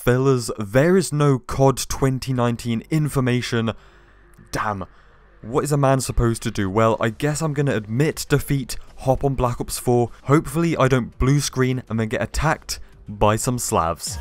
fellas, there is no COD 2019 information. Damn. What is a man supposed to do? Well, I guess I'm gonna admit defeat, hop on Black Ops 4, hopefully I don't blue screen and then get attacked by some Slavs.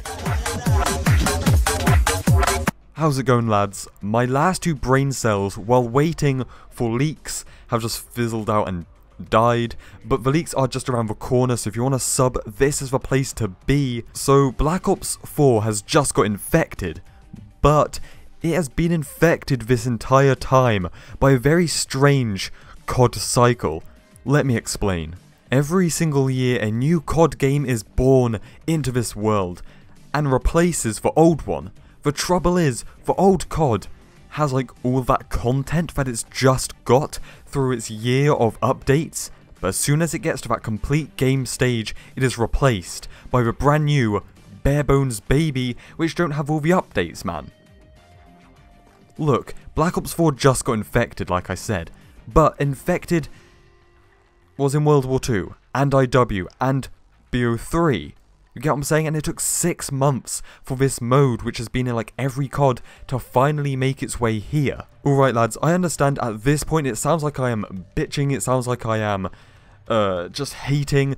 How's it going, lads? My last 2 brain cells, while waiting for leaks, have just fizzled out and died, but the leaks are just around the corner, so if you want to sub, this is the place to be. So Black Ops 4 has just got infected, but it has been infected this entire time by a very strange COD cycle. Let me explain. Every single year a new COD game is born into this world and replaces the old one. The trouble is, the old COD has like all that content that it's just got through its year of updates, but as soon as it gets to that complete game stage, it is replaced by the brand new bare bones baby which don't have all the updates, man. Look, Black Ops 4 just got infected, like I said, but infected was in World War II, and IW, and BO3. You get what I'm saying? And it took 6 months for this mode, which has been in like every COD, to finally make its way here. Alright lads, I understand at this point it sounds like I am bitching, it sounds like I am just hating,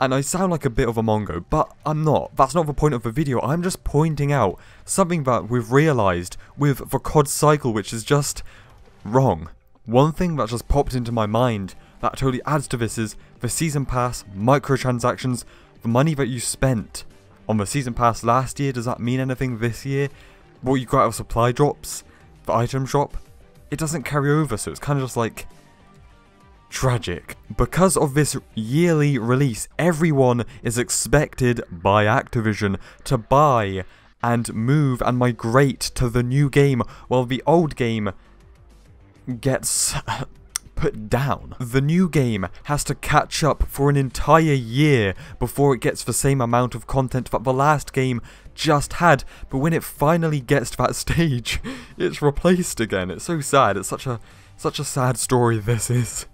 and I sound like a bit of a mongo, but I'm not. That's not the point of the video. I'm just pointing out something that we've realised with the COD cycle, which is just wrong. One thing that just popped into my mind that totally adds to this is the season pass, microtransactions. The money that you spent on the season pass last year, does that mean anything this year? What you got out of supply drops, the item shop, it doesn't carry over, so it's kind of just like tragic. Because of this yearly release, everyone is expected by Activision to buy and move and migrate to the new game, while the old game gets put down. The new game has to catch up for an entire year before it gets the same amount of content that the last game just had, but when it finally gets to that stage, it's replaced again. It's so sad. It's such a sad story this is.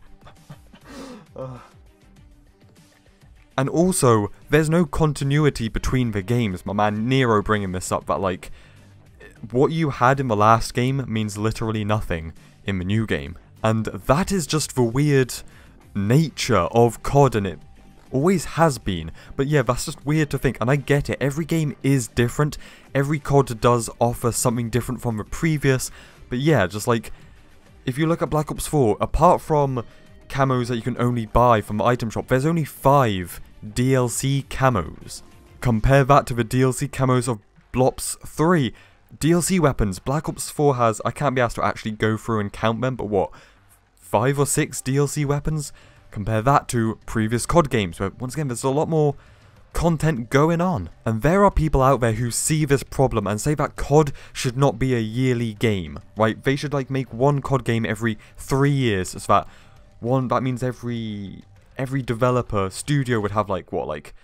And also, there's no continuity between the games. My man Nero bringing this up, that like, what you had in the last game means literally nothing in the new game. And that is just the weird nature of COD, and it always has been. But yeah, that's just weird to think, and I get it. Every game is different. Every COD does offer something different from the previous. But yeah, just like, if you look at Black Ops 4, apart from camos that you can only buy from the item shop, there's only 5 DLC camos. Compare that to the DLC camos of Blops 3. DLC weapons, Black Ops 4 has, I can't be asked to actually go through and count them, but what, 5 or 6 DLC weapons? Compare that to previous COD games, where once again there's a lot more content going on. And there are people out there who see this problem and say that COD should not be a yearly game, right? They should like make one COD game every 3 years, so that means every developer studio would have like, what, like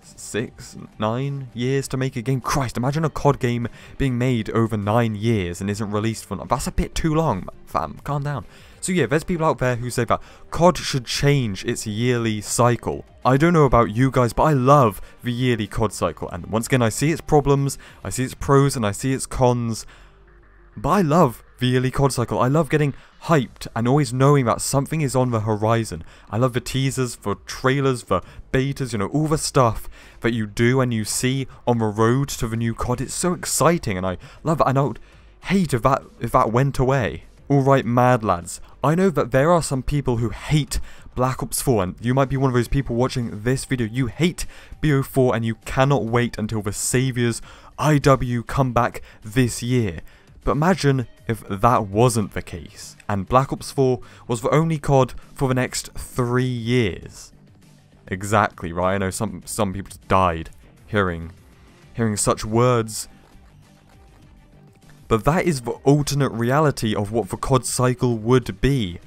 6, 9 years to make a game. Christ, imagine a COD game being made over 9 years and isn't released for... That's a bit too long, fam. Calm down. So yeah, there's people out there who say that COD should change its yearly cycle. I don't know about you guys, but I love the yearly COD cycle. And once again, I see its problems, I see its pros, and I see its cons. But I love the yearly COD cycle. I love getting hyped and always knowing that something is on the horizon. I love the teasers, the trailers, the betas, you know, all the stuff that you do and you see on the road to the new COD. It's so exciting, and I love it, and I would hate if that went away. Alright, mad lads, I know that there are some people who hate Black Ops 4, and you might be one of those people watching this video. You hate BO4 and you cannot wait until the Saviors IW come back this year. But imagine if that wasn't the case, and Black Ops 4 was the only COD for the next 3 years. Exactly, right? I know some people just died hearing such words. But that is the alternate reality of what the COD cycle would be,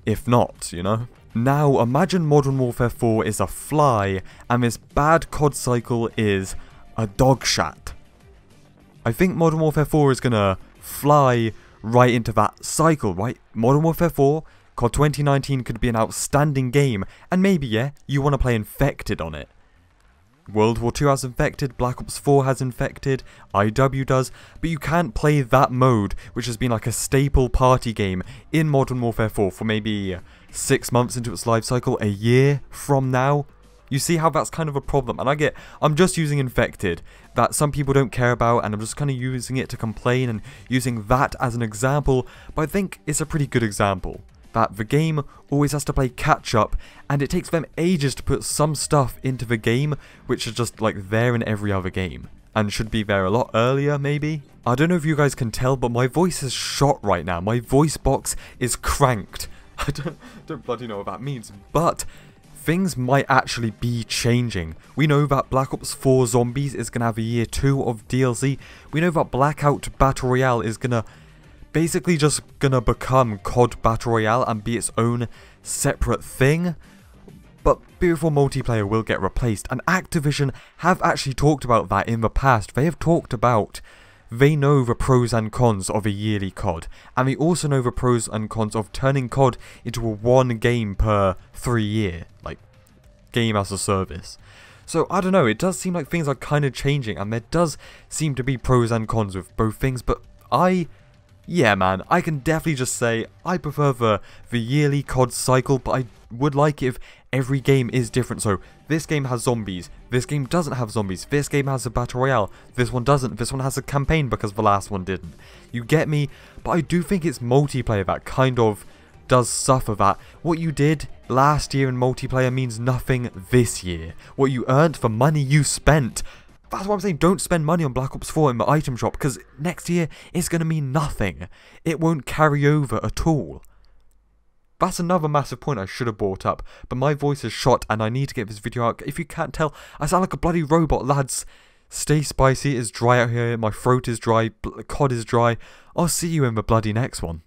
if not, you know? Now, imagine Modern Warfare 4 is a fly, and this bad COD cycle is a dog shat. I think Modern Warfare 4 is gonna fly right into that cycle, right? Modern Warfare 4, COD 2019 could be an outstanding game, and maybe, yeah, you want to play Infected on it. World War 2 has infected, Black Ops 4 has infected, IW does, but you can't play that mode, which has been like a staple party game in Modern Warfare 4 for maybe 6 months into its life cycle, a year from now. You see how that's kind of a problem, and I'm just using infected, that some people don't care about, and I'm just kind of using it to complain and using that as an example, but I think it's a pretty good example. That the game always has to play catch up, and it takes them ages to put some stuff into the game which is just like there in every other game, and should be there a lot earlier maybe. I don't know if you guys can tell, but my voice is shot right now. My voice box is cranked. I don't bloody know what that means, but things might actually be changing. We know that Black Ops 4 Zombies is going to have a year 2 of DLC. We know that Blackout Battle Royale is going to basically just gonna become COD Battle Royale and be its own separate thing. But BO4 multiplayer will get replaced, and Activision have actually talked about that in the past. They have talked about they know the pros and cons of a yearly COD, and they also know the pros and cons of turning COD into a 1 game per 3 year, like game as a service. So I don't know, it does seem like things are kind of changing, and there does seem to be pros and cons with both things, but yeah man, I can definitely just say I prefer the yearly COD cycle, but I would like it if every game is different. So this game has zombies, this game doesn't have zombies, this game has a battle royale, this one doesn't, this one has a campaign because the last one didn't. You get me? But I do think it's multiplayer that kind of does suffer that. What you did last year in multiplayer means nothing this year. What you earned for money you spent. That's why I'm saying don't spend money on Black Ops 4 in the item shop, because next year it's going to mean nothing. It won't carry over at all. That's another massive point I should have brought up, but my voice is shot and I need to get this video out. If you can't tell, I sound like a bloody robot, lads. Stay spicy, it's dry out here, my throat is dry, COD is dry. I'll see you in the bloody next one.